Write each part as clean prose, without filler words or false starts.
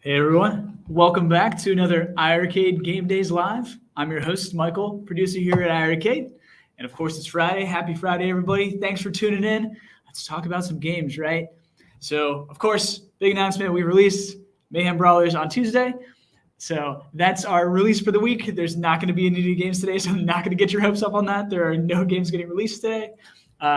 Hey everyone, welcome back to another iiRcade Gamedaze Live. I'm your host, Michael, producer here at iiRcade. And of course, it's Friday. Happy Friday, everybody. Thanks for tuning in. Let's talk about some games, right? So, of course, big announcement. We released Mayhem Brawlers on Tuesday. So that's our release for the week. There's not going to be any new games today, so I'm not going to get your hopes up on that. There are no games getting released today.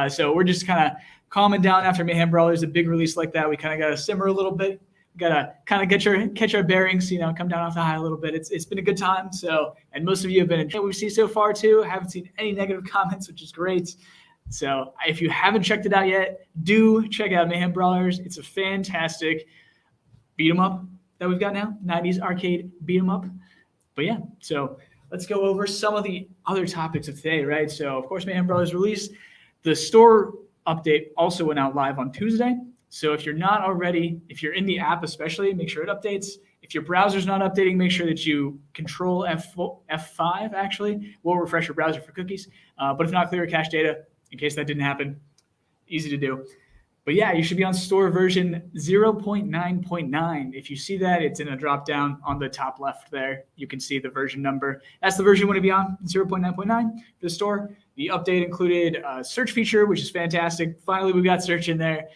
So we're just kind of calming down after Mayhem Brawlers, a big release like that. We kind of got to simmer a little bit. Gotta kind of catch our bearings, come down off the high a little bit. It's been a good time. So, and most of you have been enjoying what we've seen so far too. I haven't seen any negative comments, which is great. So if you haven't checked it out yet, do check out Mayhem Brawlers. It's a fantastic beat 'em up that we've got now, 90s arcade beat 'em up. But yeah, so let's go over some of the other topics of today, right? So of course, Mayhem Brawlers released. The store update also went out live on Tuesday. So if you're not already, if you're in the app especially, make sure it updates. If your browser's not updating, make sure that you control F5 actually. Will refresh your browser for cookies. But if not, clear cache data in case that didn't happen. Easy to do. But yeah, you should be on store version 0.9.9. If you see that, it's in a drop down on the top left there. You can see the version number. That's the version you want to be on, 0.9.9 for the store. The update included a search feature, which is fantastic. Finally, we got search in there.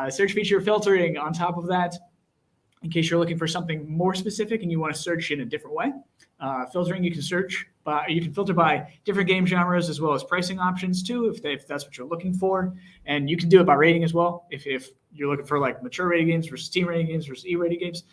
Search feature filtering on top of that, in case you're looking for something more specific and you want to search in a different way. Filtering, you can filter by different game genres as well as pricing options too, if that's what you're looking for. And you can do it by rating as well. If you're looking for like mature rated games versus teen rated games versus E-rated games,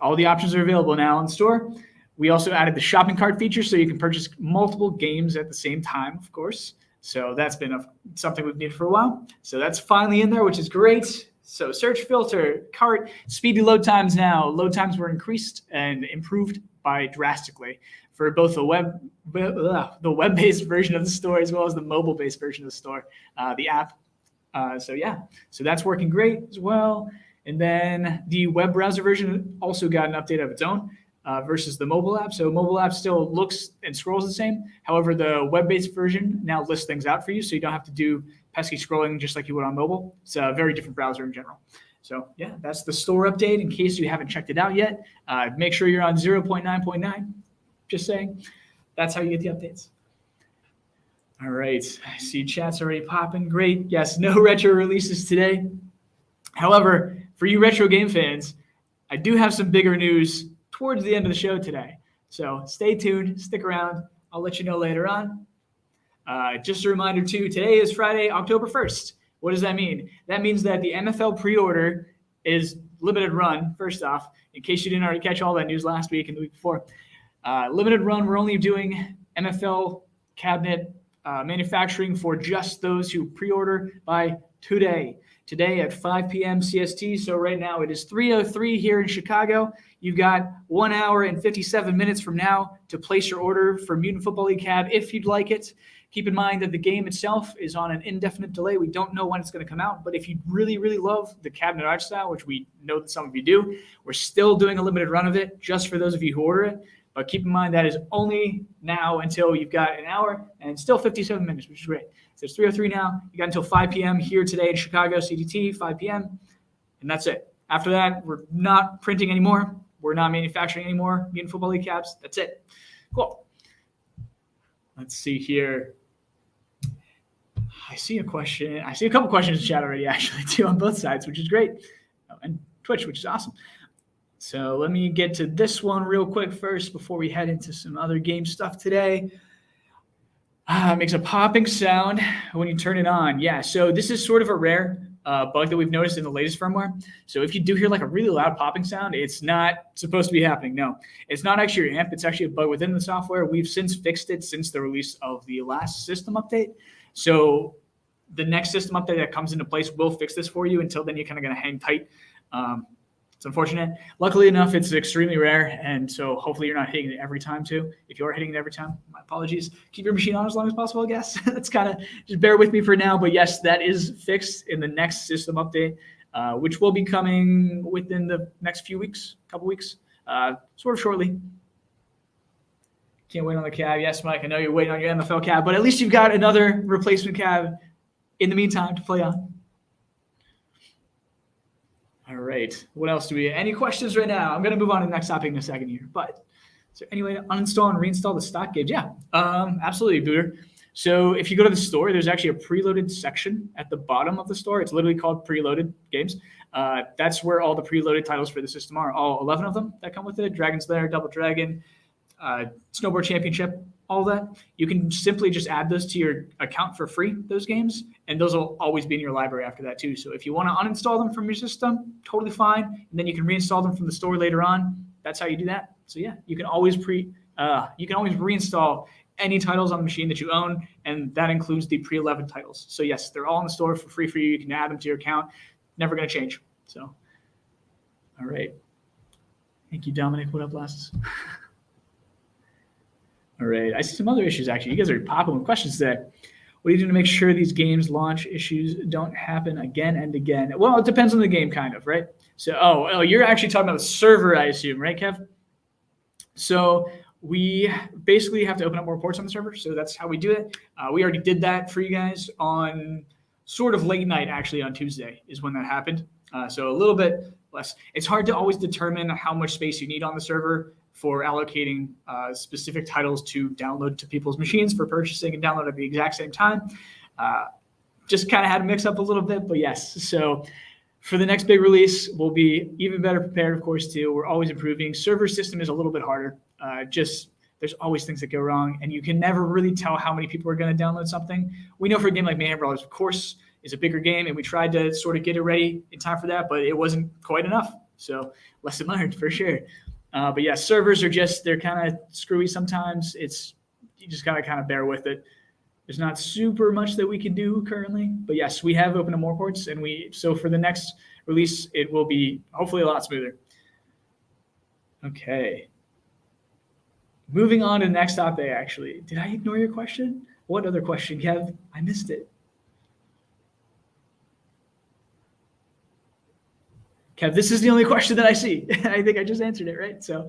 all the options are available now in the store. We also added the shopping cart feature so you can purchase multiple games at the same time, of course. So that's been something we've needed for a while. So that's finally in there, which is great. So search, filter, cart, speedy load times now. Load times were increased and improved by drastically for both the web-based version of the store as well as the mobile-based version of the store, the app. So that's working great as well. And then the web browser version also got an update of its own. Versus the mobile app. So mobile app still looks and scrolls the same. However, the web-based version now lists things out for you, so you don't have to do pesky scrolling just like you would on mobile. It's a very different browser in general. So yeah, that's the store update. In case you haven't checked it out yet, make sure you're on 0.9.9. Just saying, that's how you get the updates. All right, I see chat's already popping. Great. Yes, no retro releases today. However, for you retro game fans, I do have some bigger news towards the end of the show today. So stay tuned, stick around. I'll let you know later on. Just a reminder too, today is Friday, October 1st. What does that mean? That means that the NFL pre-order is limited run, first off, in case you didn't already catch all that news last week and the week before. Limited run, we're only doing NFL cabinet manufacturing for just those who pre-order by today. Today at 5 p.m. CST. So right now it is 3:03 here in Chicago. You've got 1 hour and 57 minutes from now to place your order for Mutant Football League Cab if you'd like it. Keep in mind that the game itself is on an indefinite delay. We don't know when it's going to come out, but if you really, really love the cabinet art style, which we know that some of you do, we're still doing a limited run of it just for those of you who order it. But keep in mind that is only now until you've got an hour and still 57 minutes, which is great. So it's 3:03 now. You got until 5 p.m. here today in Chicago, CDT, 5 p.m. And that's it. After that, we're not printing anymore. We're not manufacturing anymore. Mutant Football League caps. That's it. Cool. Let's see here. I see a question. I see a couple questions in chat already, actually, too, on both sides, which is great. And Twitch, which is awesome. So let me get to this one real quick first before we head into some other game stuff today. It makes a popping sound when you turn it on. Yeah, so this is sort of a rare bug that we've noticed in the latest firmware. So if you do hear like a really loud popping sound, it's not supposed to be happening. No, it's not actually your amp. It's actually a bug within the software. We've since fixed it since the release of the last system update. So the next system update that comes into place will fix this for you. Until then, you're kind of going to hang tight. It's unfortunate. Luckily enough, it's extremely rare, and so hopefully you're not hitting it every time too. If you are hitting it every time, my apologies. Keep your machine on as long as possible, I guess. That's kind of, just bear with me for now. But yes, that is fixed in the next system update, which will be coming within the next couple weeks, sort of shortly. Can't wait on the cab. Yes, Mike, I know you're waiting on your MFL cab, but at least you've got another replacement cab in the meantime to play on. All right. right. What else do we have? Any questions right now? I'm going to move on to the next topic in a second here. But is there any way to uninstall and reinstall the stock games? Yeah, absolutely, Booter. So if you go to the store, there's actually a preloaded section at the bottom of the store. It's literally called preloaded games. That's where all the preloaded titles for the system are. All 11 of them that come with it. Dragon's Lair, Double Dragon, Snowboard Championship, all that. You can simply just add those to your account for free, those games, and those will always be in your library after that too. So if you want to uninstall them from your system, totally fine. And then you can reinstall them from the store later on. That's how you do that. So yeah, you can always reinstall any titles on the machine that you own, and that includes the pre-11 titles. So yes, they're all in the store for free for you. You can add them to your account. Never going to change. So, all right. Thank you, Dominic. What up, glasses? All right. I see some other issues, actually. You guys are popping with questions today. What do you do to make sure these games launch issues don't happen again and again? Well, it depends on the game, kind of, right? So, you're actually talking about the server, I assume, right, Kev? So we basically have to open up more ports on the server. So that's how we do it. We already did that for you guys on sort of late night, actually, on Tuesday is when that happened. So a little bit less. It's hard to always determine how much space you need on the server for allocating specific titles to download to people's machines for purchasing and download at the exact same time. Just kind of had to mix up a little bit, but yes. So for the next big release, we'll be even better prepared, of course, too. We're always improving. Server system is a little bit harder. There's always things that go wrong, and you can never really tell how many people are going to download something. We know for a game like Mayhem Brawlers, of course, is a bigger game, and we tried to sort of get it ready in time for that, but it wasn't quite enough. So lesson learned for sure. But yeah, servers are they're kind of screwy sometimes. You just got to kind of bear with it. There's not super much that we can do currently, but yes, we have opened up more ports, and so for the next release, it will be hopefully a lot smoother. Okay. Moving on to the next topic, actually. Did I ignore your question? What other question, Kev? I missed it. Kev, this is the only question that I see. I think I just answered it, right? So,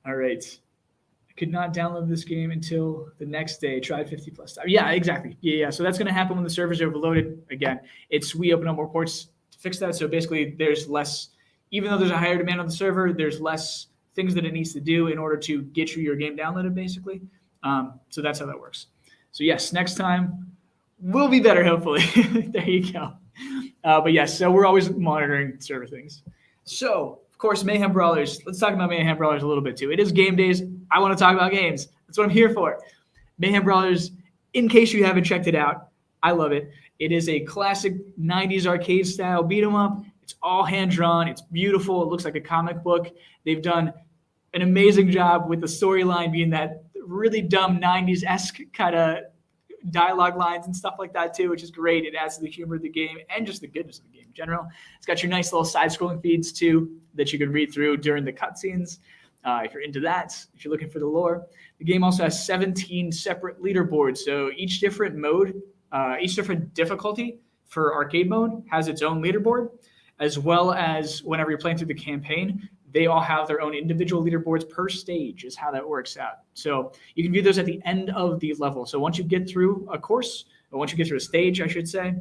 all right. I could not download this game until the next day. Tried 50 plus times. Yeah, exactly. Yeah. So that's going to happen when the servers are overloaded. Again, we open up more ports to fix that. So basically, there's less, even though there's a higher demand on the server, there's less things that it needs to do in order to get your game downloaded, basically. So that's how that works. So yes, next time will be better, hopefully. There you go. But yes, so we're always monitoring server things. So, of course, Mayhem Brawlers. Let's talk about Mayhem Brawlers a little bit, too. It is game days. I want to talk about games. That's what I'm here for. Mayhem Brawlers, in case you haven't checked it out, I love it. It is a classic 90s arcade-style beat-em-up. It's all hand-drawn. It's beautiful. It looks like a comic book. They've done an amazing job with the storyline being that really dumb 90s-esque kind of dialogue lines and stuff like that too, which is great. It adds to the humor of the game and just the goodness of the game in general. It's got your nice little side-scrolling feeds too that you can read through during the cutscenes if you're into that, if you're looking for the lore. The game also has 17 separate leaderboards, so each different mode, each different difficulty for arcade mode has its own leaderboard, as well as whenever you're playing through the campaign, they all have their own individual leaderboards per stage is how that works out. So you can view those at the end of the level. So once you get through a course, or once you get through a stage, I should say,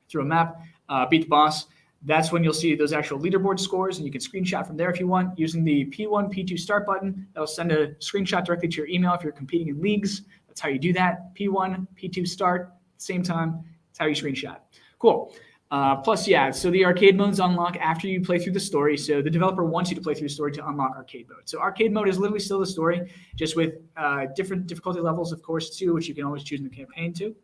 through a map, beat the boss, that's when you'll see those actual leaderboard scores, and you can screenshot from there if you want using the P1, P2 start button. That'll send a screenshot directly to your email if you're competing in leagues. That's how you do that. P1, P2 start, same time. That's how you screenshot. Cool. Plus, yeah, so the arcade modes unlock after you play through the story. So the developer wants you to play through the story to unlock arcade mode. So arcade mode is literally still the story, just with different difficulty levels, of course, too, which you can always choose in the campaign too.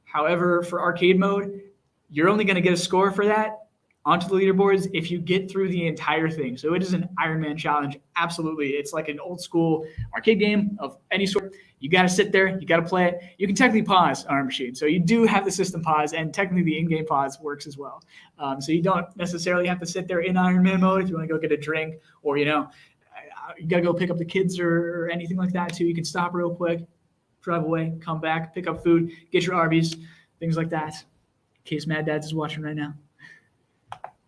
However, for arcade mode, you're only going to get a score for that onto the leaderboards if you get through the entire thing. So it is an Iron Man challenge. Absolutely. It's like an old school arcade game of any sort. You got to sit there. You got to play it. You can technically pause on our machine. So you do have the system pause, and technically the in-game pause works as well. So you don't necessarily have to sit there in Iron Man mode if you want to go get a drink, or, you got to go pick up the kids or anything like that too. You can stop real quick, drive away, come back, pick up food, get your Arby's, things like that. In case Mad Dads is watching right now.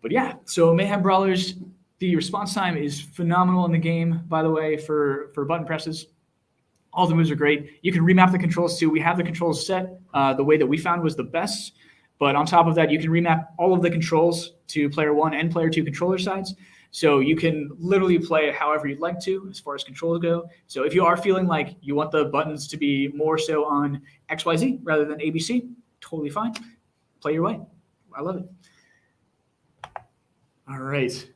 But yeah, so Mayhem Brawlers, the response time is phenomenal in the game, by the way, for button presses. All the moves are great. You can remap the controls too. We have the controls set the way that we found was the best. But on top of that, you can remap all of the controls to player 1 and player 2 controller sides. So you can literally play it however you'd like to as far as controls go. So if you are feeling like you want the buttons to be more so on XYZ rather than ABC, totally fine. Play your way. I love it. All right.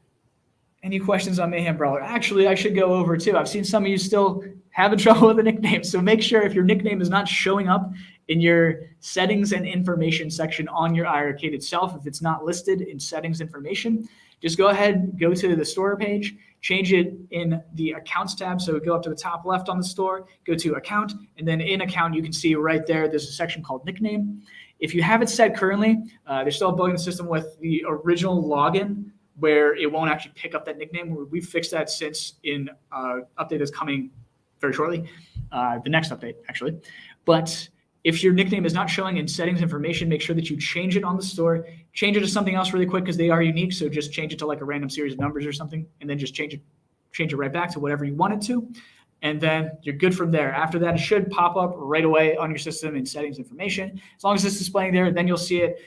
Any questions on Mayhem Brawler? Actually, I should go over too. I've seen some of you still having trouble with the nickname. So make sure if your nickname is not showing up in your settings and information section on your iiRcade itself, if it's not listed in settings information, just go ahead, go to the store page, change it in the accounts tab. So go up to the top left on the store, go to account, and then in account, you can see right there, there's a section called nickname. If you have it set currently, they're still building the system with the original login where it won't actually pick up that nickname. We've fixed that since in update that's coming very shortly, the next update actually. But if your nickname is not showing in settings information, make sure that you change it on the store. Change it to something else really quick because they are unique. So just change it to like a random series of numbers or something, and then just change it right back to whatever you want it to. And then you're good from there. After that, it should pop up right away on your system in settings information. As long as it's displaying there, then you'll see it.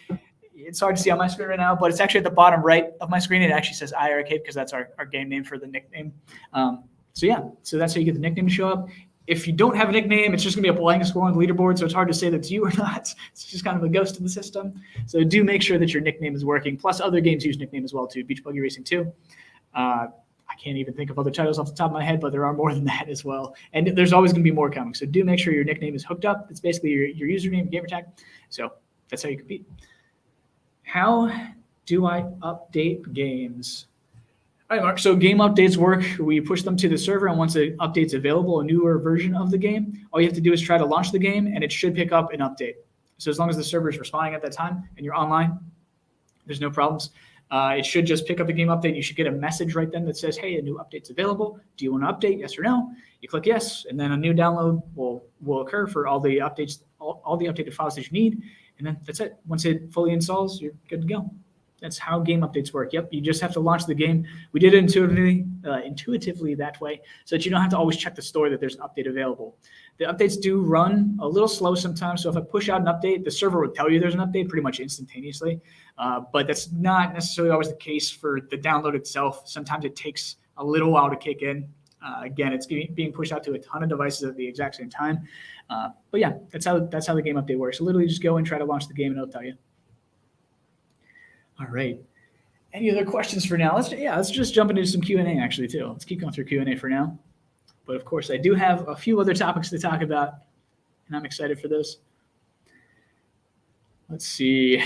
It's hard to see on my screen right now, but it's actually at the bottom right of my screen. It actually says iiRcade because that's our game name for the nickname. So that's how you get the nickname to show up. If you don't have a nickname, it's just going to be a blank score on the leaderboard, so it's hard to say that's you or not. It's just kind of a ghost in the system. So do make sure that your nickname is working. Plus, other games use nickname as well, too. Beach Buggy Racing 2. I can't even think of other titles off the top of my head, but there are more than that as well. And there's always going to be more coming. So do make sure your nickname is hooked up. It's basically your username, gamer tag. So that's how you compete. How do I update games? All right, Mark. So game updates work. We push them to the server, and once an update's available, a newer version of the game, all you have to do is try to launch the game, and it should pick up an update. So as long as the server is responding at that time and you're online, there's no problems. It should just pick up a game update. You should get a message right then that says, hey, a new update's available. Do you want to update? Yes or no? You click yes, and then a new download will occur for all the updates, all the updated files that you need, and then that's it. Once it fully installs, you're good to go. That's how game updates work. Yep, you just have to launch the game. We did it intuitively that way so that you don't have to always check the store that there's an update available. The updates do run a little slow sometimes, so if I push out an update, the server will tell you there's an update pretty much instantaneously, but that's not necessarily always the case for the download itself. Sometimes it takes a little while to kick in. Again, it's being pushed out to a ton of devices at the exact same time. But yeah, that's how the game update works. So literally just go and try to launch the game and it'll tell you. All right. Any other questions for now? Let's just jump into some Q&A actually too. Let's keep going through Q&A for now. But of course, I do have a few other topics to talk about, and I'm excited for those. Let's see.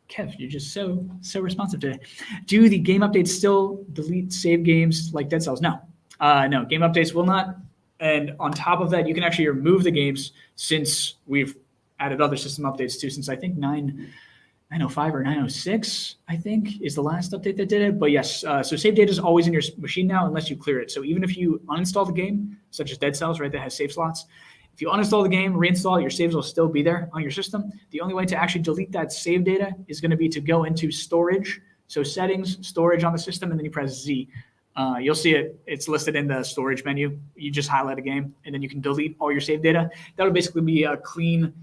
Kev, you're just so responsive today. Do the game updates still delete save games like Dead Cells? No. No, game updates will not. And on top of that, you can actually remove the games since we've added other system updates too, since I think 905 or 906, I think, is the last update that did it. But yes, so save data is always in your machine now unless you clear it. So even if you uninstall the game, such as Dead Cells, right, that has save slots, if you uninstall the game, reinstall it, your saves will still be there on your system. The only way to actually delete that save data is going to be to go into storage. So settings, storage on the system, and then you press Z. You'll see it's listed in the storage menu. You just highlight a game, and then you can delete all your save data. That would basically be a clean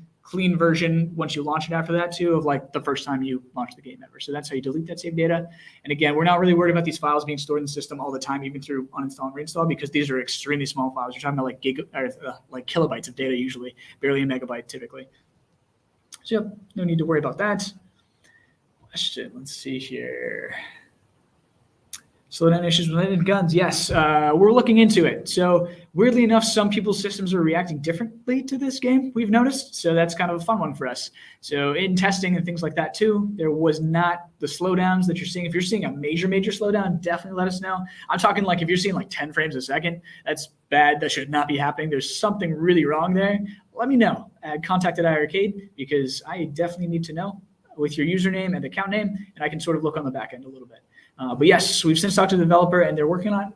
version once you launch it after that too, of like the first time you launch the game ever. So that's how you delete that save data. And again, we're not really worried about these files being stored in the system all the time, even through uninstall and reinstall, because these are extremely small files. You're talking about like kilobytes of data usually, barely a megabyte typically. So yep, no need to worry about that. Question, let's see here. Slowdown issues related to guns. Yes, we're looking into it. So weirdly enough, some people's systems are reacting differently to this game, we've noticed. So that's kind of a fun one for us. So in testing and things like that too, there was not the slowdowns that you're seeing. If you're seeing a major slowdown, definitely let us know. I'm talking like if you're seeing like 10 frames a second, that's bad. That should not be happening. There's something really wrong there. Let me know. Contact at iiRcade because I definitely need to know with your username and account name, and I can sort of look on the back end a little bit. But yes, we've since talked to the developer and they're working on it.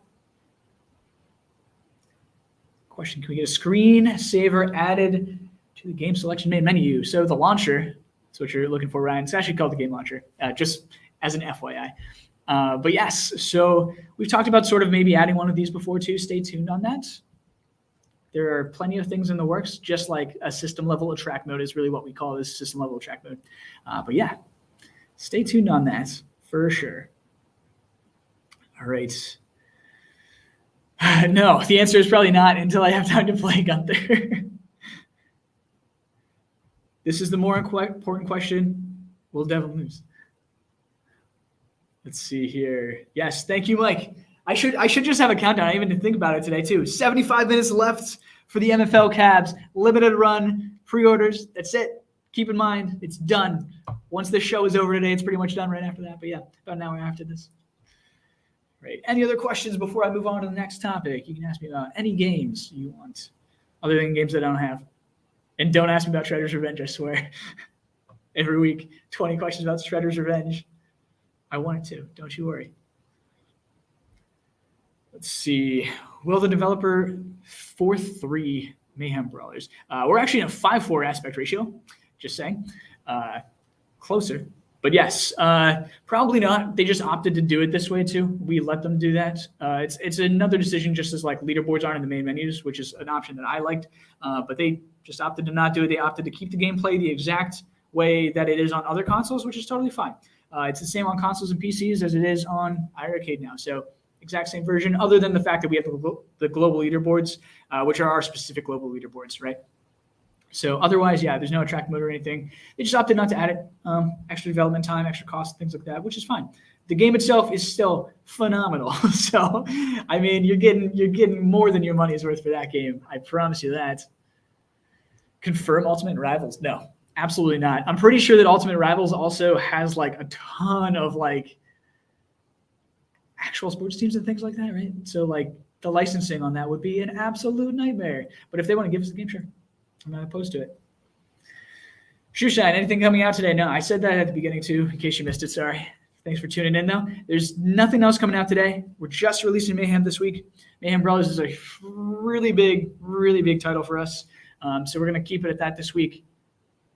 Question, can we get a screensaver added to the game selection main menu? So the launcher, that's what you're looking for, Ryan. It's actually called the game launcher, just as an FYI. But yes, so we've talked about sort of maybe adding one of these before too. Stay tuned on that. There are plenty of things in the works, just like a system level attract mode is really what we call this system level attract mode. But yeah, stay tuned on that for sure. All right. No, the answer is probably not until I have time to play Gunther. This is the more important question. Will Devil lose? Let's see here. Yes, thank you, Mike. I should just have a countdown. I even didn't think about it today too. 75 minutes left for the MFL Cavs. Limited run, pre-orders. That's it. Keep in mind, it's done. Once the show is over today, it's pretty much done right after that. But yeah, about an hour after this. Right. Any other questions before I move on to the next topic? You can ask me about any games you want, other than games that I don't have. And don't ask me about Shredder's Revenge, I swear. Every week, 20 questions about Shredder's Revenge. I wanted to. Don't you worry. Let's see. Will the developer 4-3 Mayhem Brawlers? We're actually in a 5-4 aspect ratio. Just saying. Closer. But yes, probably not. They just opted to do it this way too. We let them do that. It's another decision, just as like leaderboards aren't in the main menus, which is an option that I liked. But they just opted to not do it. They opted to keep the gameplay the exact way that it is on other consoles, which is totally fine. It's the same on consoles and PCs as it is on iiRcade now. So exact same version, other than the fact that we have the global leaderboards, which are our specific global leaderboards, right? So otherwise, yeah, there's no attract mode or anything. They just opted not to add it. Extra development time, extra cost, things like that, which is fine. The game itself is still phenomenal. So, I mean, you're getting more than your money's worth for that game. I promise you that. Confirm Ultimate Rivals? No, absolutely not. I'm pretty sure that Ultimate Rivals also has like a ton of like actual sports teams and things like that, right? So like the licensing on that would be an absolute nightmare. But if they want to give us the game, sure. I'm not opposed to it. Shoeshine, anything coming out today? No, I said that at the beginning too, in case you missed it. Sorry. Thanks for tuning in, though. There's nothing else coming out today. We're just releasing Mayhem this week. Mayhem Brawlers is a really big title for us. So we're going to keep it at that this week.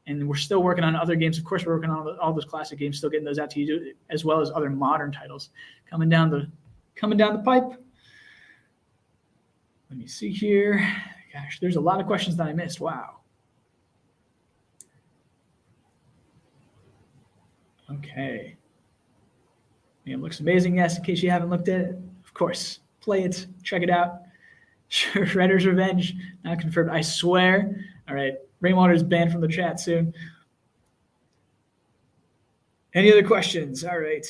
And we're still working on other games. Of course, we're working on all those classic games, still getting those out to you, as well as other modern titles coming down the pipe. Let me see here. Gosh, there's a lot of questions that I missed. Wow. Okay. It looks amazing. Yes, in case you haven't looked at it, of course, play it, check it out. Shredder's Revenge, not confirmed. I swear. All right. Rainwater is banned from the chat soon. Any other questions? All right.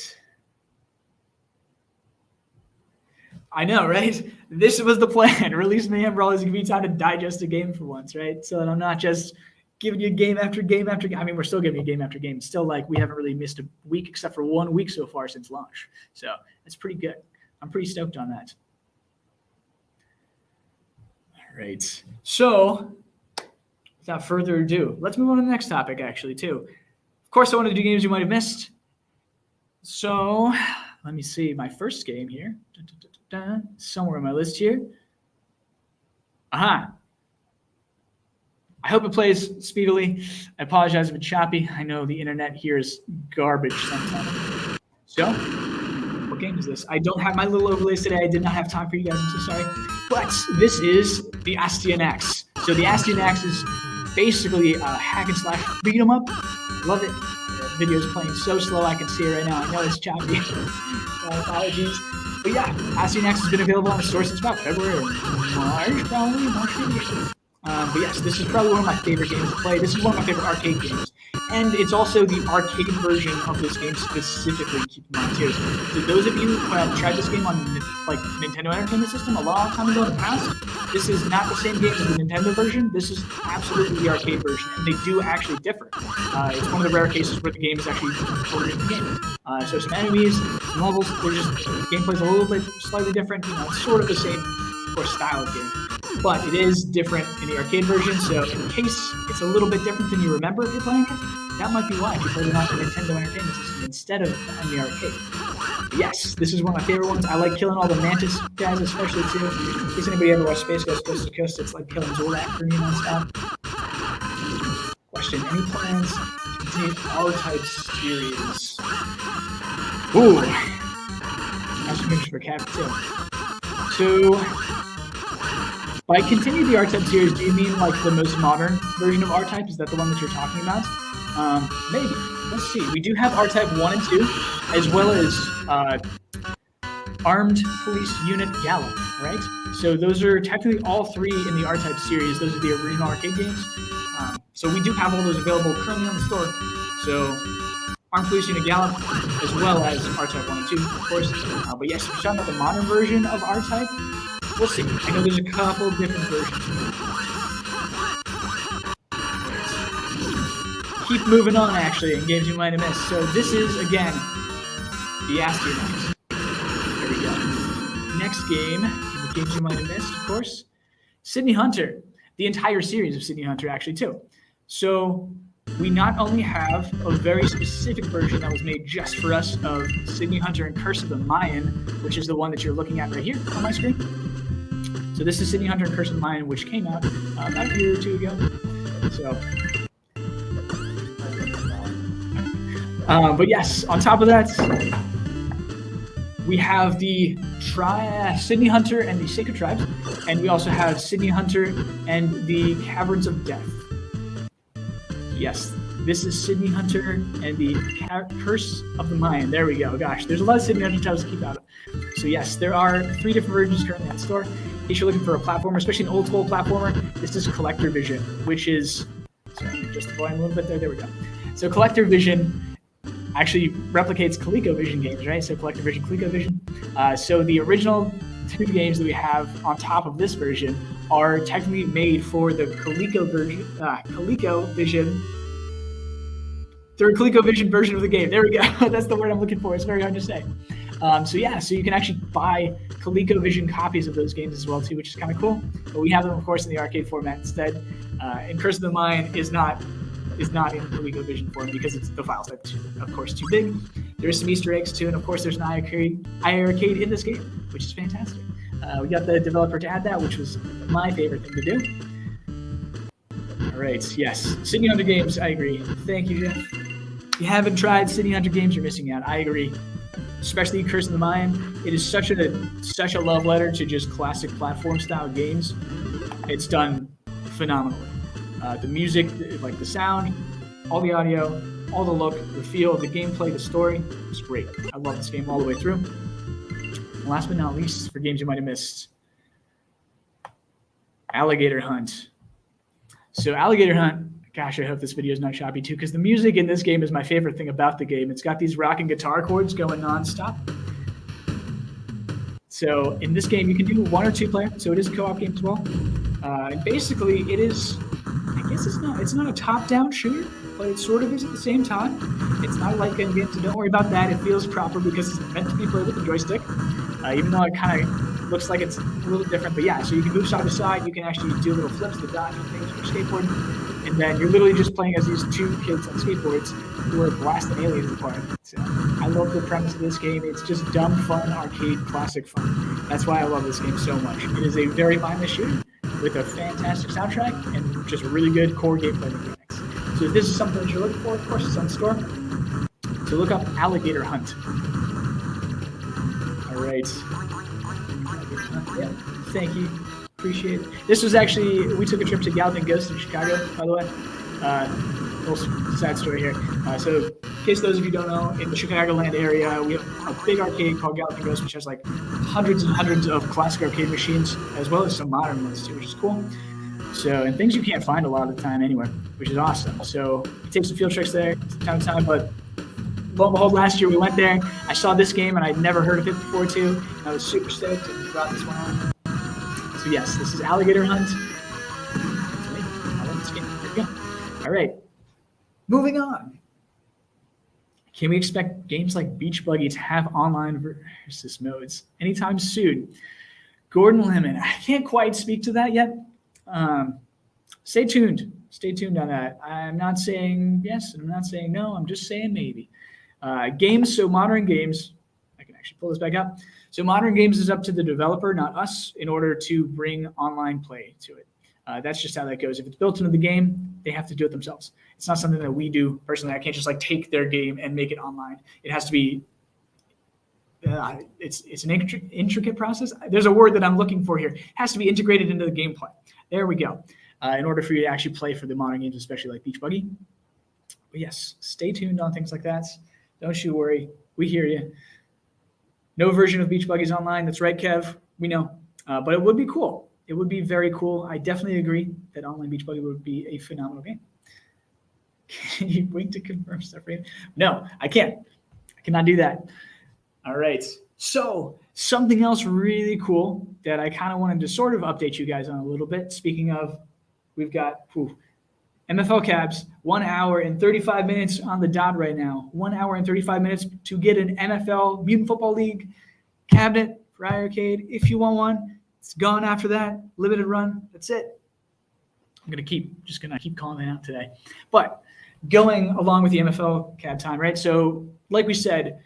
I know, right? This was the plan. Release Mayhem Brawlers, give me time to digest a game for once, right? So that I'm not just giving you game after game after game. I mean, we're still giving you game after game. Still, like, we haven't really missed a week except for 1 week so far since launch. So that's pretty good. I'm pretty stoked on that. All right. So without further ado, let's move on to the next topic, actually, too. Of course, I wanted to do games you might have missed. So let me see my first game here. Somewhere on my list here. Aha. I hope it plays speedily. I apologize if it's choppy. I know the internet here is garbage sometimes. So, what game is this? I don't have my little overlays today. I did not have time for you guys. I'm so sorry. But this is the Astion Axe. So the Astion Axe is basically a hack and slash beat 'em up. Love it. The video is playing so slow I can see it right now. I know it's choppy. Apologies. But yeah, Astion Axe has been available on the store since about February or March, probably. But yes, this is probably one of my favorite games to play. This is one of my favorite arcade games. And it's also the arcade version of this game specifically, keep in mind too. So those of you who have tried this game on like Nintendo Entertainment System a long time ago in the past, this is not the same game as the Nintendo version. This is absolutely the arcade version, and they do actually differ. It's one of the rare cases where the game is actually recorded in the game. So some enemies, some levels, they're just gameplay's a little bit slightly different. You know, it's sort of the same, of course, style of game. But it is different in the arcade version, so in case it's a little bit different than you remember if you're playing it, that might be why if you played it on the Nintendo Entertainment System instead of on the arcade. But yes, this is one of my favorite ones. I like killing all the Mantis guys, especially too. In case anybody ever watched Space Ghost Coast to Coast, it's like killing Zolak for me nonstop. Question: any plans to continue R-Type series? Ooh, that's some for Cap too. So By continue the R-Type series, do you mean like the most modern version of R-Type? Is that the one that you're talking about? Maybe. Let's see. We do have R-Type 1 and 2, as well as Armed Police Unit Gallop, right? So those are technically all three in the R-Type series. Those are the original arcade games. So we do have all those available currently on the store. So Armed Police Unit Gallop, as well as R-Type 1 and 2, of course. But yes, if you're talking about the modern version of R-Type, we'll see. I know there's a couple different versions. Keep moving on, actually, in games you might have missed. So this is, again, the Astronauts. There we go. Next game, in the games you might have missed, of course, Sydney Hunter. The entire series of Sydney Hunter, actually, too. So we not only have a very specific version that was made just for us of Sydney Hunter and Curse of the Mayan, which is the one that you're looking at right here on my screen. So this is Sydney Hunter and Curse of the Mayan, which came out about a year or two ago. So, but yes, on top of that, we have the Sydney Hunter and the Sacred Tribes, and we also have Sydney Hunter and the Caverns of Death. Yes, this is Sydney Hunter and the Curse of the Mayan. There we go. Gosh, there's a lot of Sydney Hunter titles to keep out of. So yes, there are 3 different versions currently at store. In case you're looking for a platformer, especially an old school platformer, this is Collector Vision, which is, sorry, just the volume a little bit there. There we go. So Collector Vision actually replicates ColecoVision games, right? So Collector Vision, ColecoVision. So the original 2 games that we have on top of this version are technically made for the ColecoVision. They're a ColecoVision version of the game. There we go. That's the word I'm looking for. It's very hard to say. So you can actually buy ColecoVision copies of those games as well too, which is kind of cool. But we have them, of course, in the arcade format instead. And Curse of the Mayan is not in ColecoVision form because the file size, of course, too big. There's some Easter eggs too, and of course, there's an iiRcade in this game, which is fantastic. We got the developer to add that, which was my favorite thing to do. All right, yes, Sydney Hunter games, I agree. Thank you, Jeff. If you haven't tried Sydney Hunter games, you're missing out. I agree. Especially Curse of the Mayan. It is such a love letter to just classic platform style games. It's done phenomenally. The music, like the sound, all the audio, all the look, the feel, the gameplay, the story, it's great. I love this game all the way through. And last but not least, for games you might have missed, Alligator Hunt. So Alligator Hunt, gosh, I hope this video is not choppy too, because the music in this game is my favorite thing about the game. It's got these rocking guitar chords going nonstop. So in this game, you can do 1 or 2 player, so it is a co-op game as well. And basically, it is, I guess it's not a top-down shooter, but it sort of is at the same time. It's not like a game, so don't worry about that. It feels proper because it's meant to be played with a joystick, even though it kind of looks like it's a little different. But yeah, so you can move side to side. You can actually do little flips, the dodge and things with your skateboard. And then you're literally just playing as these 2 kids on skateboards who are blasting aliens apart. So I love the premise of this game. It's just dumb, fun, arcade, classic fun. That's why I love this game so much. It is a very mindless shooter with a fantastic soundtrack and just really good core gameplay mechanics. So if this is something that you're looking for, of course, it's on the store. So look up Alligator Hunt. All right. Yeah, thank you. Appreciate it. This was actually, we took a trip to Galloping Ghost in Chicago, by the way. Little sad story here. So in case those of you don't know, in the Chicagoland area, we have a big arcade called Galloping Ghost, which has like hundreds and hundreds of classic arcade machines, as well as some modern ones too, which is cool. So, and things you can't find a lot of the time anywhere, which is awesome. So we take some field trips there from time to time, but lo and behold, last year we went there. I saw this game and I'd never heard of it before too. And I was super stoked and brought this one on. So yes, this is Alligator Hunt. I love this game. There we go. All right, moving on. Can we expect games like Beach Buggy to have online versus modes anytime soon? Gordon Lemon, I can't quite speak to that yet. Stay tuned. Stay tuned on that. I'm not saying yes, and I'm not saying no. I'm just saying maybe. Games, so modern games, I can actually pull this back up. So modern games is up to the developer, not us, in order to bring online play to it. That's just how that goes. If it's built into the game, they have to do it themselves. It's not something that we do personally. I can't just like take their game and make it online. It has to be it's an intricate process. There's a word that I'm looking for here. It has to be integrated into the gameplay. There we go. In order for you to actually play for the modern games, especially like Beach Buggy. But yes, stay tuned on things like that. Don't you worry. We hear you. No version of Beach Buggy's online. That's right, Kev. We know. But it would be cool. It would be very cool. I definitely agree that online Beach Buggy would be a phenomenal game. Can you wait to confirm stuff for you? No, I can't. I cannot do that. All right. So something else really cool that I kind of wanted to sort of update you guys on a little bit. Speaking of, we've got MFL cabs, 1 hour and 35 minutes on the dot right now. 1 hour and 35 minutes to get an NFL Mutant Football League cabinet for iiRcade. If you want one, it's gone after that. Limited run. That's it. I'm gonna keep calling it out today. But going along with the MFL cab time, right? So like we said,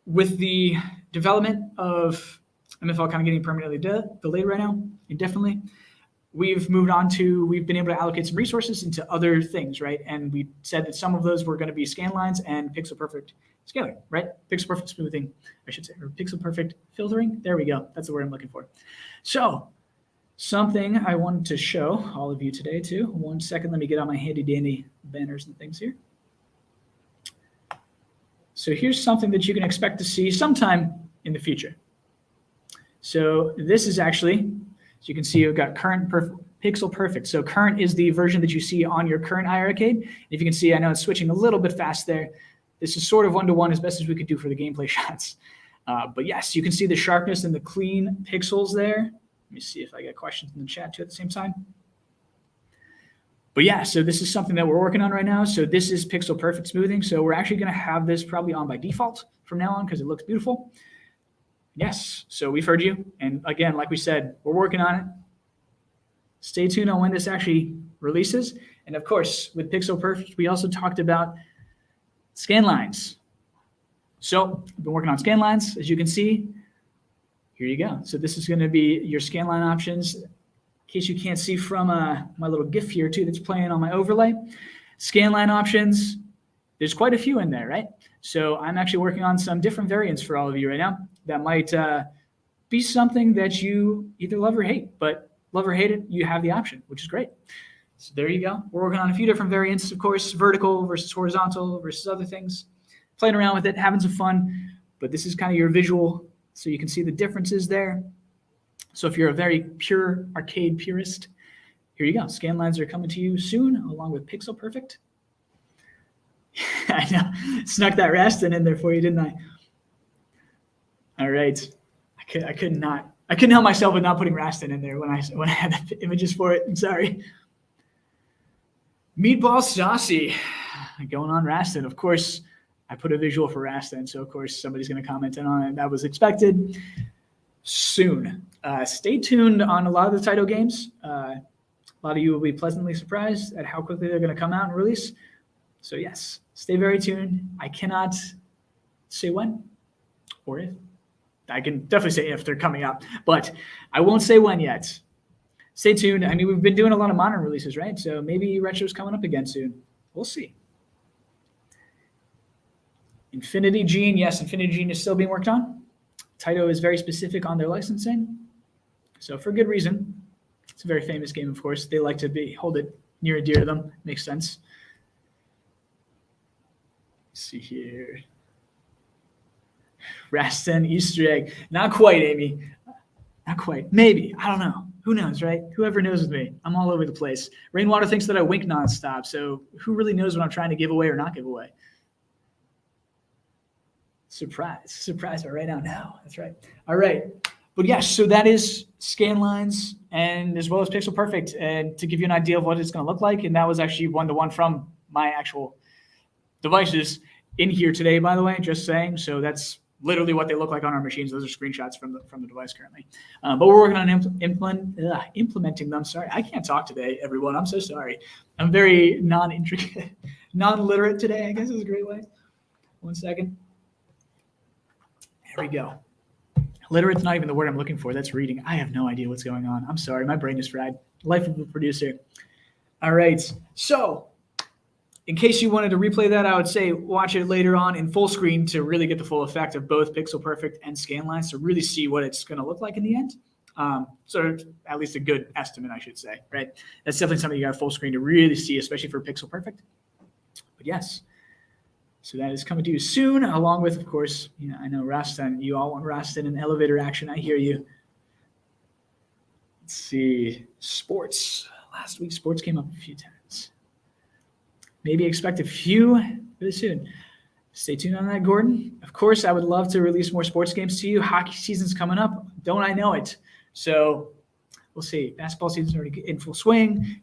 with the development of MFL kind of getting permanently delayed right now, indefinitely, we've been able to allocate some resources into other things, right? And we said that some of those were going to be scan lines and pixel perfect scaling, right? Pixel perfect smoothing, I should say, or pixel perfect filtering. There we go. That's the word I'm looking for. So something I wanted to show all of you today too. 1 second, let me get out my handy dandy banners and things here. So here's something that you can expect to see sometime in the future. So this is actually, as you can see, we've got current pixel perfect. So current is the version that you see on your current iiRcade. If you can see, I know it's switching a little bit fast there. This is sort of one-to-one as best as we could do for the gameplay shots. But yes, you can see the sharpness and the clean pixels there. Let me see if I get questions in the chat too at the same time. But yeah, so this is something that we're working on right now. So this is pixel perfect smoothing. So we're actually going to have this probably on by default from now on because it looks beautiful. Yes, so we've heard you. And again, like we said, we're working on it. Stay tuned on when this actually releases. And of course, with pixel perfect, we also talked about scan lines. So I've been working on scan lines, as you can see. Here you go. So this is going to be your scan line options. In case you can't see from my little GIF here too that's playing on my overlay. Scan line options, there's quite a few in there, right? So I'm actually working on some different variants for all of you right now that might be something that you either love or hate, but love or hate it, you have the option, which is great. So there you go. We're working on a few different variants, of course, vertical versus horizontal versus other things, playing around with it, having some fun, but this is kind of your visual, so you can see the differences there. So if you're a very pure arcade purist, here you go. Scan lines are coming to you soon, along with Pixel Perfect. I know, snuck that Rastin in there for you, didn't I? All right, I couldn't help myself with not putting Rastin in there when I had the images for it. I'm sorry. Meatball Saucy, going on Rastin. Of course, I put a visual for Rastin, so of course somebody's going to comment on it. That was expected. Soon. Stay tuned on a lot of the title games. A lot of you will be pleasantly surprised at how quickly they're going to come out and release. So yes, stay very tuned. I cannot say when or if. I can definitely say if they're coming out, but I won't say when yet. Stay tuned. I mean, we've been doing a lot of modern releases, right? So maybe Retro's coming up again soon. We'll see. Infinity Gene. Yes, Infinity Gene is still being worked on. Taito is very specific on their licensing, so for good reason. It's a very famous game, of course. They like to hold it near and dear to them. Makes sense. Let's see here. Rastin Easter egg. Not quite, Amy. Not quite. Maybe. I don't know. Who knows, right? Whoever knows with me. I'm all over the place. Rainwater thinks that I wink nonstop, so who really knows what I'm trying to give away or not give away? Surprise right now. No, that's right. All right. But yes, so that is scan lines and as well as Pixel Perfect, and to give you an idea of what it's going to look like. And that was actually one-to-one from my actual devices in here today, by the way, just saying. So that's literally what they look like on our machines. Those are screenshots from the device currently. But we're working on implementing them. Sorry, I can't talk today, everyone. I'm so sorry. I'm very non-literate today, I guess is a great way. 1 second. There we go. Literate's not even the word I'm looking for. That's reading. I have no idea what's going on. I'm sorry. My brain is fried. Life of a producer. All right. So In case you wanted to replay that, I would say watch it later on in full screen to really get the full effect of both pixel perfect and scan lines to really see what it's going to look like in the end. So at least a good estimate, I should say, right? That's definitely something you got full screen to really see, especially for pixel perfect. But yes, so that is coming to you soon, along with, of course, I know Rastan, you all want Rastan and elevator action. I hear you. Let's see, sports. Last week, sports came up a few times. Maybe expect a few really soon. Stay tuned on that, Gordon. Of course, I would love to release more sports games to you. Hockey season's coming up. Don't I know it? So we'll see. Basketball season's already in full swing.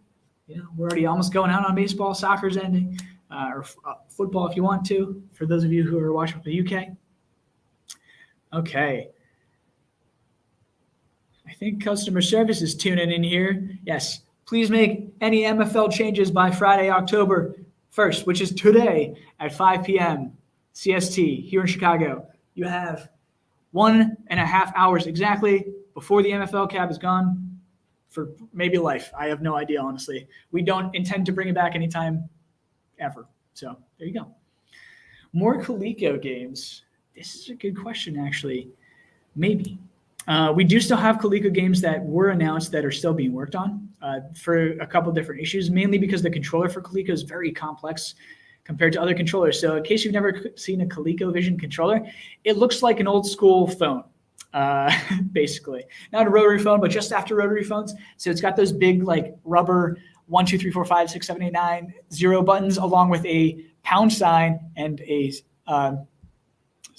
We're already almost going out on baseball. Soccer's ending, or football if you want to, for those of you who are watching from the UK. Okay. I think customer service is tuning in here. Yes. Please make any MFL changes by Friday, October 1st, which is today at 5 p.m. CST here in Chicago. You have 1.5 hours exactly before the MFL cap is gone for maybe life. I have no idea, honestly. We don't intend to bring it back anytime ever. So there you go. More Coleco games. This is a good question, actually. Maybe. We do still have Coleco games that were announced that are still being worked on for a couple different issues, mainly because the controller for Coleco is very complex compared to other controllers. So in case you've never seen a ColecoVision controller, it looks like an old school phone, basically. Not a rotary phone, but just after rotary phones. So it's got those big like rubber 1, 2, 3, 4, 5, 6, 7, 8, 9, 0 buttons, along with a pound sign and a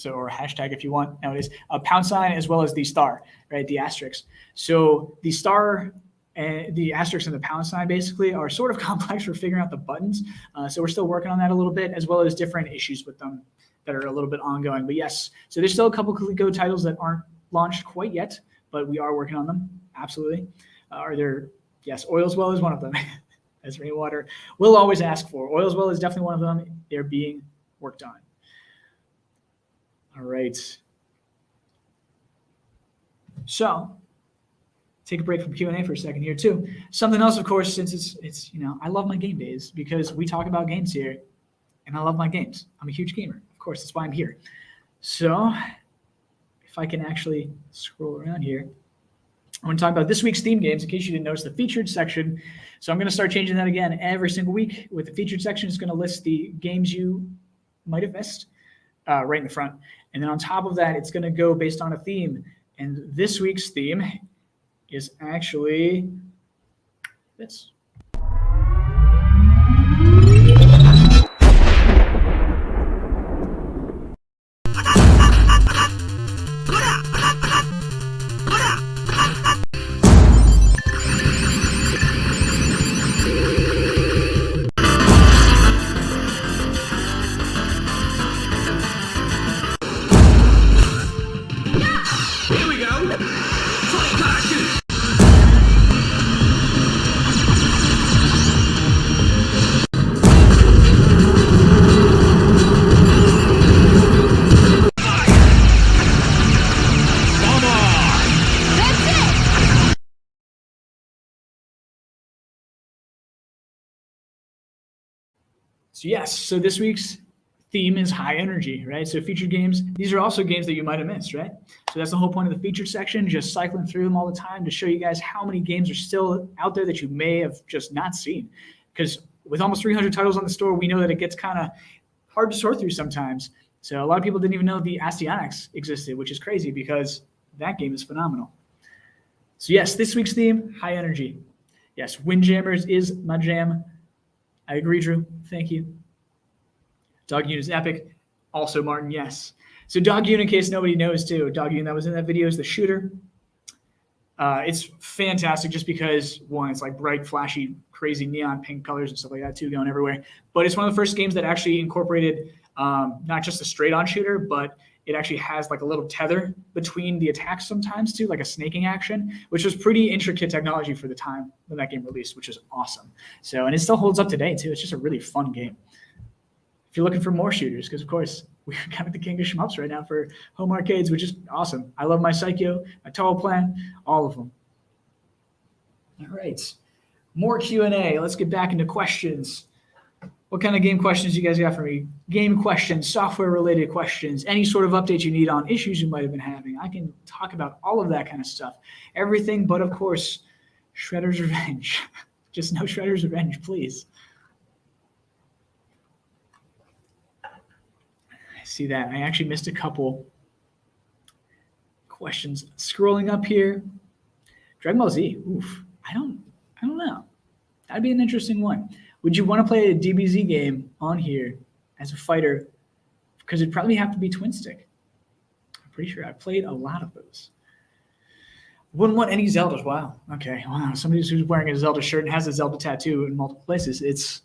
or a hashtag if you want nowadays, a pound sign as well as the star, right? The asterisk. So the star and the asterisk and the pound sign basically are sort of complex for figuring out the buttons. So we're still working on that a little bit, as well as different issues with them that are a little bit ongoing. But yes, so there's still a couple Coleco titles that aren't launched quite yet, but we are working on them. Absolutely. Yes, Oil's Well is one of them. As Rainwater will always ask for. Oil's Well is definitely one of them. They're being worked on. All right. So take a break from Q&A for a second here too. Something else, of course, since it's I love my game days because we talk about games here and I love my games. I'm a huge gamer. Of course, that's why I'm here. So if I can actually scroll around here, I want to talk about this week's theme games in case you didn't notice the featured section. So I'm going to start changing that again every single week with the featured section. It's going to list the games you might have missed right in the front. And then on top of that, it's going to go based on a theme. And this week's theme is actually this. So yes, so this week's theme is high energy, right? So featured games, these are also games that you might have missed, right? So that's the whole point of the featured section, just cycling through them all the time to show you guys how many games are still out there that you may have just not seen. Because with almost 300 titles on the store, we know that it gets kind of hard to sort through sometimes. So a lot of people didn't even know the Astyanax existed, which is crazy because that game is phenomenal. So yes, this week's theme, high energy. Yes, Windjammers is my jam. I agree, Drew. Thank you. Dog Unit is epic. Also, Martin, yes. So Dog Unit, in case nobody knows, too. Dog Unit that was in that video is the shooter. It's fantastic just because, one, it's like bright, flashy, crazy neon pink colors and stuff like that, too, going everywhere. But it's one of the first games that actually incorporated not just a straight-on shooter, but it actually has like a little tether between the attacks sometimes, too, like a snaking action, which was pretty intricate technology for the time when that game released, which is awesome. So, and it still holds up today, too. It's just a really fun game. If you're looking for more shooters, because, of course, we're kind of the king of shmups right now for home arcades, which is awesome. I love my Psycho, my Total Plan, all of them. All right. More Q&A. Let's get back into questions. What kind of game questions you guys got for me? Game questions, software-related questions, any sort of update you need on issues you might have been having. I can talk about all of that kind of stuff. Everything but, of course, Shredder's Revenge. Just no Shredder's Revenge, please. I see that. I actually missed a couple questions. Scrolling up here. Dragon Ball Z. Oof. I don't know. That'd be an interesting one. Would you want to play a DBZ game on here as a fighter? Because it'd probably have to be twin stick. I'm pretty sure I've played a lot of those. Wouldn't want any Zeldas. Wow. Okay. Wow. Somebody who's wearing a Zelda shirt and has a Zelda tattoo in multiple places. It's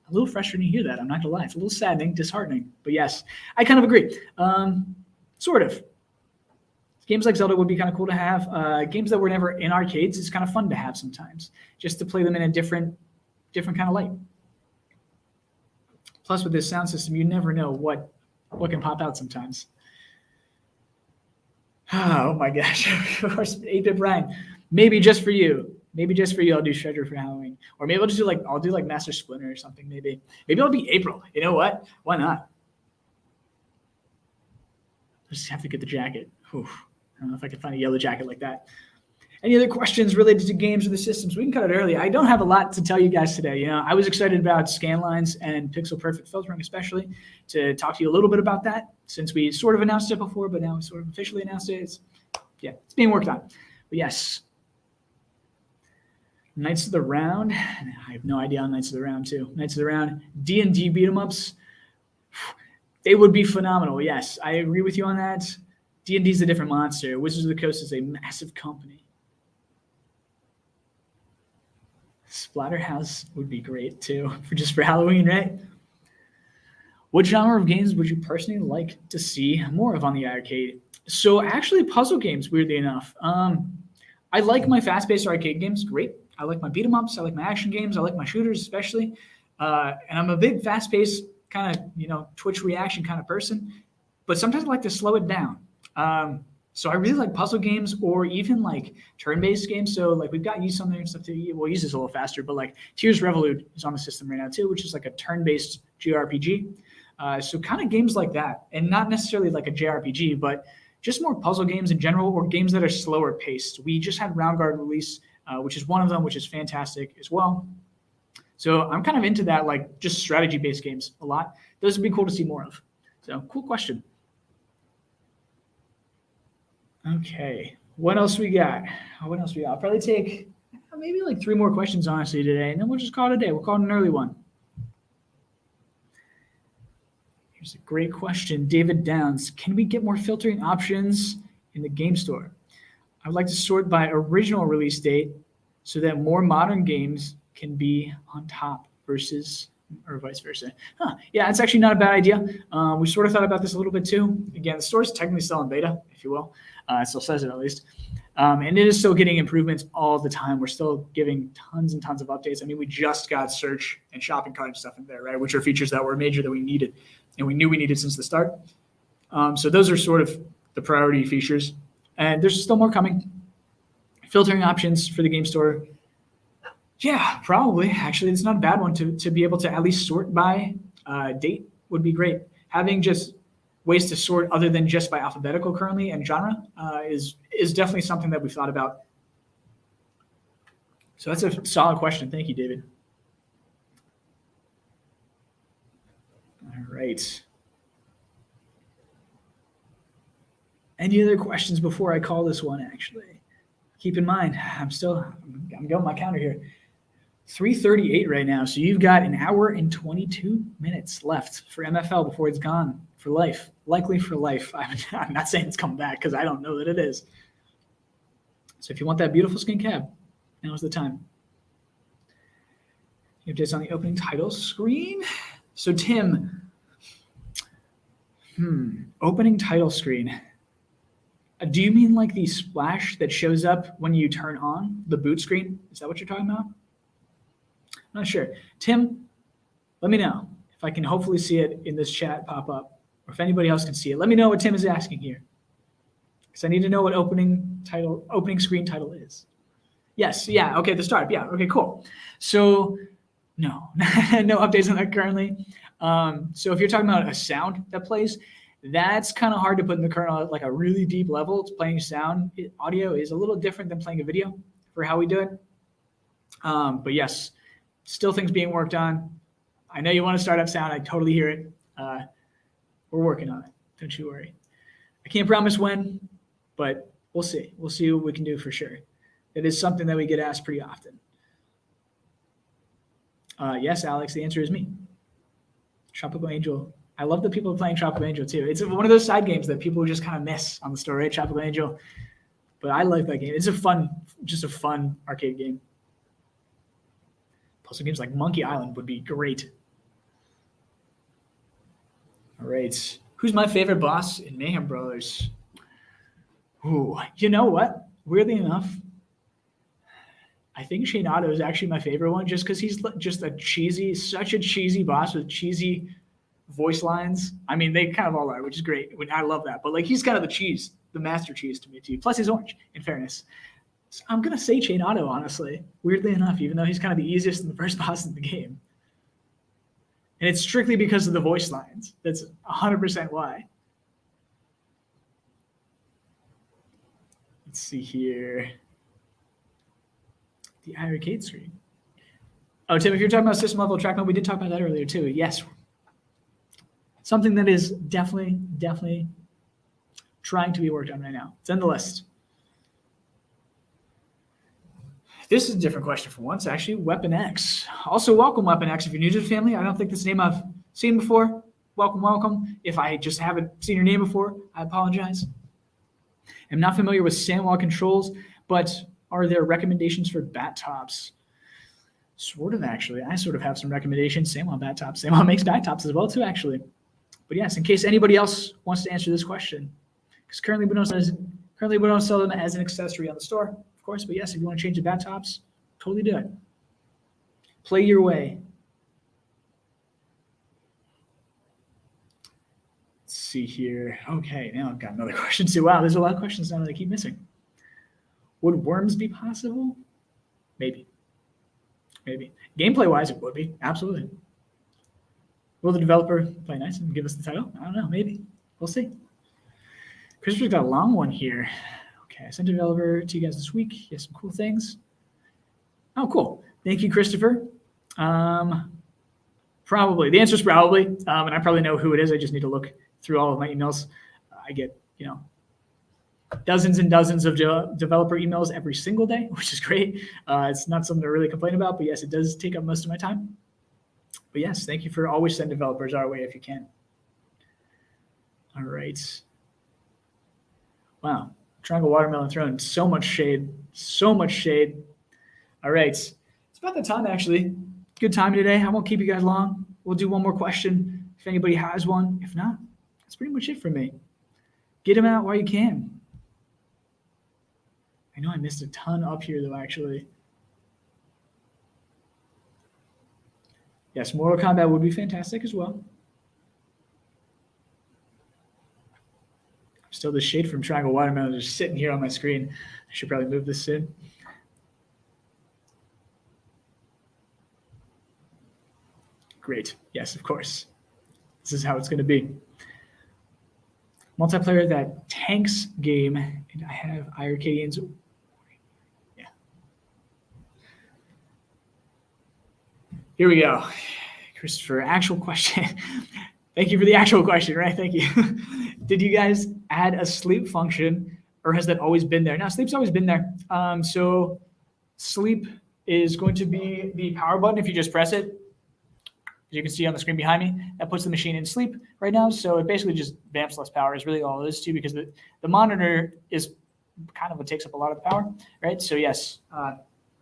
a little frustrating to hear that. I'm not going to lie. It's a little saddening, disheartening. But yes, I kind of agree. Sort of. Games like Zelda would be kind of cool to have. Games that were never in arcades is kind of fun to have sometimes, just to play them in a different kind of light. Plus, with this sound system, you never know what can pop out sometimes. Oh my gosh! Of course, 8-Bit Brian. Maybe just for you. Maybe just for you, I'll do Shredder for Halloween, or maybe I'll do Master Splinter or something. Maybe I'll be April. You know what? Why not? I just have to get the jacket. Whew. I don't know if I can find a yellow jacket like that. Any other questions related to games or the systems? We can cut it early. I don't have a lot to tell you guys today. I was excited about scan lines and pixel perfect filtering, especially to talk to you a little bit about that, since we sort of announced it before, but now we sort of officially announced it. It's being worked on. But yes, Knights of the Round. I have no idea on Knights of the Round too. Knights of the Round, D&D beat 'em ups. They would be phenomenal. Yes, I agree with you on that. D&D is a different monster. Wizards of the Coast is a massive company. Splatterhouse would be great too, for Halloween, right? What genre of games would you personally like to see more of on the iiRcade? So actually, puzzle games, weirdly enough. I like my fast-paced arcade games, great. I like my beat-em-ups. I like my action games. I like my shooters, especially. And I'm a big fast-paced kind of, Twitch reaction kind of person. But sometimes I like to slow it down. So I really like puzzle games or even like turn-based games. So like we've got Ys on there and stuff too. Well, Ys is a little faster, but like Tears Revolute is on the system right now too, which is like a turn-based JRPG. So kind of games like that, and not necessarily like a JRPG, but just more puzzle games in general, or games that are slower paced. We just had Round Guard release, which is one of them, which is fantastic as well. So I'm kind of into that, like just strategy-based games a lot. Those would be cool to see more of. So cool question. Okay, what else we got? I'll probably take maybe like 3 more questions, honestly, today, and then we'll just call it a day. We'll call it an early one. Here's a great question. David Downs, can we get more filtering options in the game store? I would like to sort by original release date so that more modern games can be on top versus, or vice versa. Yeah, it's actually not a bad idea. We sort of thought about this a little bit too. Again, the store is technically still in beta, if you will. It still says it at least. And it is still getting improvements all the time. We're still giving tons and tons of updates. I mean, we just got search and shopping cart stuff in there, right? Which are features that were major that we needed and we knew we needed since the start. So those are sort of the priority features. And there's still more coming. Filtering options for the game store. Yeah, probably. Actually, it's not a bad one to be able to at least sort by date would be great. Having just ways to sort other than just by alphabetical currently and genre is definitely something that we've thought about. So that's a solid question. Thank you, David. All right. Any other questions before I call this one, actually? Keep in mind, I'm going my counter here. 3:38 right now. So you've got 1 hour and 22 minutes left for MFL before it's gone for life, likely for life. I'm not saying it's coming back because I don't know that it is. So if you want that beautiful skin cap, now's the time. You have this on the opening title screen. So Tim, opening title screen. Do you mean like the splash that shows up when you turn on the boot screen? Is that what you're talking about? I'm not sure. Tim, let me know if I can hopefully see it in this chat pop up, or if anybody else can see it. Let me know what Tim is asking here, because I need to know what opening screen title is. Yes, yeah, okay, the start. Yeah, okay, cool. So No, no updates on that currently. So if you're talking about a sound that plays, that's kind of hard to put in the kernel at like a really deep level. It's playing sound. Audio is a little different than playing a video for how we do it. But yes, still things being worked on. I know you want to start up sound. I totally hear it. We're working on it. Don't you worry. I can't promise when, but we'll see. We'll see what we can do for sure. It is something that we get asked pretty often. Yes, Alex, the answer is me. Tropical Angel. I love the people playing Tropical Angel too. It's one of those side games that people just kind of miss on the store, right? Tropical Angel. But I like that game. It's just a fun arcade game. Puzzle games like Monkey Island would be great. All right. Who's my favorite boss in Mayhem Brawlers? Ooh, you know what? Weirdly enough, I think Shane Otto is actually my favorite one just because he's just such a cheesy boss with cheesy voice lines. I mean, they kind of all are, which is great. I love that. But like, he's kind of the master cheese to me too. Plus he's orange, in fairness. So I'm going to say Shane Otto, honestly, weirdly enough, even though he's kind of the easiest and the first boss in the game. And it's strictly because of the voice lines. That's 100% why. Let's see here. The iiRcade screen. Oh, Tim, if you're talking about system level track mode, we did talk about that earlier too. Yes. Something that is definitely trying to be worked on right now. It's on the list. This is a different question for once, actually. Weapon X. Also, welcome, Weapon X. If you're new to the family, I don't think this name I've seen before. Welcome. If I just haven't seen your name before, I apologize. I'm not familiar with SandWall controls, but are there recommendations for bat tops? Sort of, actually. I sort of have some recommendations. SandWall bat tops. SandWall makes bat tops as well, too, actually. But yes, in case anybody else wants to answer this question, because currently we don't sell them as an accessory on the store, of course. But yes, if you want to change the bat tops, totally do it. Play your way. Let's see here. Okay, now I've got another question too. Wow, there's a lot of questions now that I keep missing. Would worms be possible? Maybe. Gameplay-wise, it would be. Absolutely. Will the developer play nice and give us the title? I don't know. Maybe. We'll see. Christopher's got a long one here. Okay, I sent a developer to you guys this week. He has some cool things. Oh, cool. Thank you, Christopher. Probably. The answer is probably. And I probably know who it is. I just need to look through all of my emails. I get, dozens and dozens of developer emails every single day, which is great. It's not something to really complain about, but yes, it does take up most of my time. But yes, thank you for always sending developers our way if you can. All right. Wow. Triangle Watermelon Throne. So much shade. All right. It's about the time, actually. Good time today. I won't keep you guys long. We'll do one more question if anybody has one. If not, that's pretty much it for me. Get them out while you can. I know I missed a ton up here, though, actually. Yes, Mortal Kombat would be fantastic as well. Still, the shade from Triangle Watermelon is just sitting here on my screen. I should probably move this soon. Great. Yes, of course. This is how it's going to be. Multiplayer that tanks game, and I have iiRcadians. Yeah. Here we go. Christopher, actual question. Thank you for the actual question, right? Thank you. Did you guys add a sleep function, or has that always been there? Now, sleep's always been there. So sleep is going to be the power button if you just press it. As you can see on the screen behind me, that puts the machine in sleep right now. So it basically just vamps less power is really all it is too, because the monitor is kind of what takes up a lot of the power, right? So yes,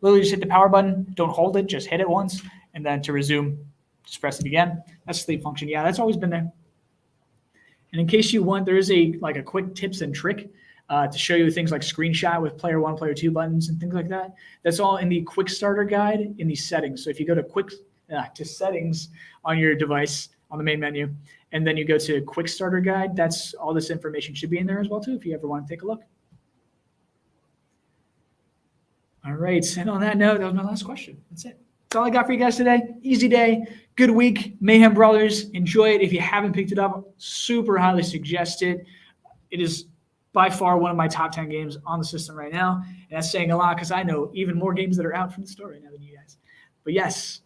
literally just hit the power button. Don't hold it, just hit it once. And then to resume, just press it again. That's sleep function. Yeah, that's always been there. And in case you want, there is a quick tips and trick to show you things like screenshot with player 1, player 2 buttons and things like that. That's all in the quick starter guide in the settings. So if you go to settings on your device on the main menu, and then you go to quick starter guide, that's all this information should be in there as well too, if you ever want to take a look. All right, and on that note, that was my last question. That's it. That's all I got for you guys today. Easy day, good week. Mayhem Brawlers, enjoy it. If you haven't picked it up, super highly suggest it. It is by far one of my top 10 games on the system right now. And that's saying a lot because I know even more games that are out from the store right now than you guys. But yes,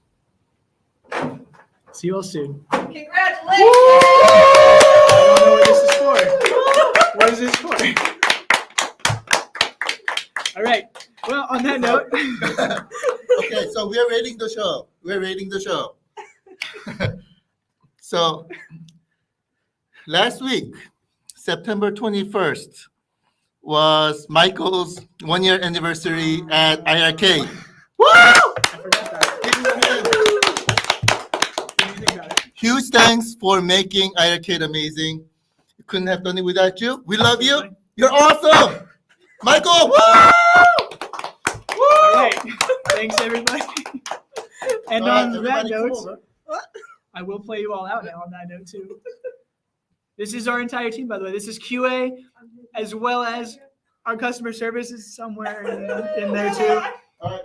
see you all soon. Congratulations! I don't know what this is for. What is this for? All right. Well, on that note. Okay, so we're rating the show. So last week, September 21st, was Michael's 1-year anniversary at iiRcade. Woo! Huge thanks for making iiRcade amazing. We couldn't have done it without you. We love you. You're awesome. Michael, woo! All right. Thanks, everybody. And on that note, I will play you all out now on that note, too. This is our entire team, by the way. This is QA, as well as our customer service is somewhere in there, too. All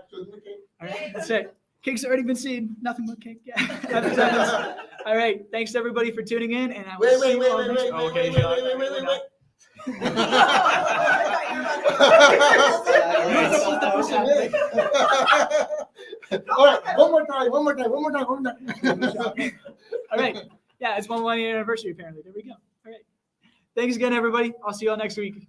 right, that's it. Cake's already been seen. Nothing but cake. Yeah. All right. Thanks, everybody, for tuning in. And I will see you all next week. All right, one more time. All right. Yeah, it's 1 year anniversary, apparently. There we go. All right. Thanks again, everybody. I'll see you all next week.